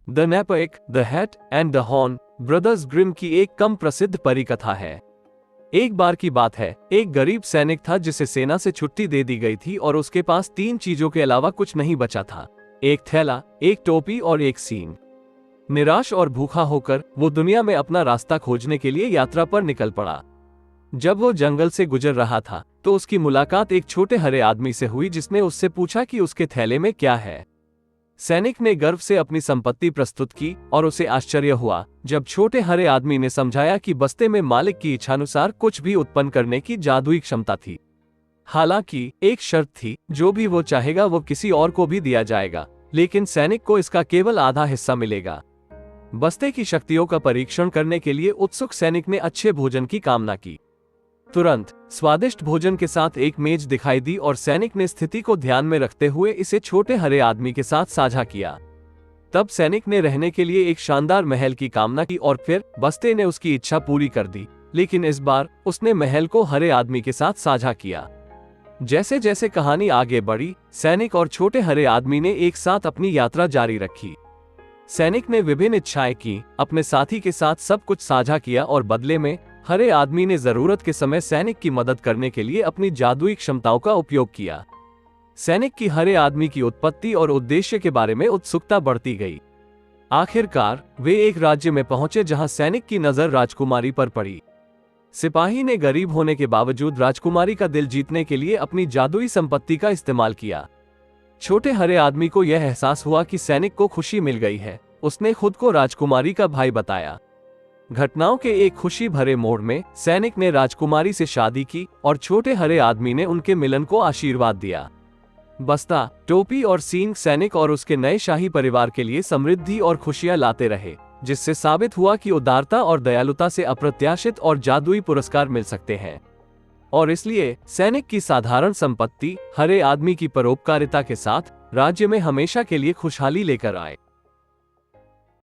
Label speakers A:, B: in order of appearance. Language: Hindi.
A: The knapsack, the hat and the horn Brothers Grimm की एक कम प्रसिद्ध परी कथा है। एक बार की बात है, एक गरीब सैनिक था जिसे सेना से छुट्टी दे दी गई थी और उसके पास 3 चीजों के अलावा कुछ नहीं बचा था। एक थैला, एक टोपी और एक सींग। निराश और भूखा होकर वो दुनिया में अपना रास्ता खोजने के लिए यात्रा पर निकल पड़ा। जब वो जंगल से गुजर रहा था तो उसकी मुलाकात एक छोटे हरे आदमी से हुई जिसने उससे पूछा कि उसके थैले में क्या है। सैनिक ने गर्व से अपनी संपत्ति प्रस्तुत की और उसे आश्चर्य हुआ जब छोटे हरे आदमी ने समझाया कि बस्ते में मालिक की इच्छानुसार कुछ भी उत्पन्न करने की जादुई क्षमता थी। हालांकि एक शर्त थी, जो भी वो चाहेगा वो किसी और को भी दिया जाएगा, लेकिन सैनिक को इसका केवल आधा हिस्सा मिलेगा। बस्ते की शक्तियों का परीक्षण करने के लिए उत्सुक सैनिक ने अच्छे भोजन की कामना की। तुरंत स्वादिष्ट भोजन के साथ एक मेज दिखाई दी और सैनिक ने स्थिति को ध्यान में रखते हुए इसे छोटे हरे आदमी के साथ साझा किया। तब सैनिक ने रहने के लिए एक शानदार महल की कामना की और फिर बस्ते ने उसकी इच्छा पूरी कर दी, लेकिन इस बार उसने महल को हरे आदमी के साथ साझा किया। जैसे जैसे कहानी आगे बढ़ी, सैनिक और छोटे हरे आदमी ने एक साथ अपनी यात्रा जारी रखी। सैनिक ने विभिन्न इच्छाएं की, अपने साथी के साथ सब कुछ साझा किया और बदले में हरे आदमी ने जरूरत के समय सैनिक की मदद करने के लिए अपनी जादुई क्षमताओं का उपयोग किया। सैनिक की हरे आदमी की उत्पत्ति और उद्देश्य के बारे में उत्सुकता बढ़ती गई। आखिरकार वे एक राज्य में पहुंचे जहां सैनिक की नजर राजकुमारी पर पड़ी। सिपाही ने गरीब होने के बावजूद राजकुमारी का दिल जीतने के लिए अपनी जादुई संपत्ति का इस्तेमाल किया। छोटे हरे आदमी को यह एहसास हुआ कि सैनिक को खुशी मिल गई है। उसने खुद को राजकुमारी का भाई बताया। घटनाओं के एक खुशी भरे मोड़ में सैनिक ने राजकुमारी से शादी की और छोटे हरे आदमी ने उनके मिलन को आशीर्वाद दिया। बस्ता, टोपी और सींग सैनिक और उसके नए शाही परिवार के लिए समृद्धि और खुशियां लाते रहे, जिससे साबित हुआ कि उदारता और दयालुता से अप्रत्याशित और जादुई पुरस्कार मिल सकते हैं। और इसलिए सैनिक की साधारण संपत्ति हरे आदमी की परोपकारिता के साथ राज्य में हमेशा के लिए खुशहाली लेकर आए।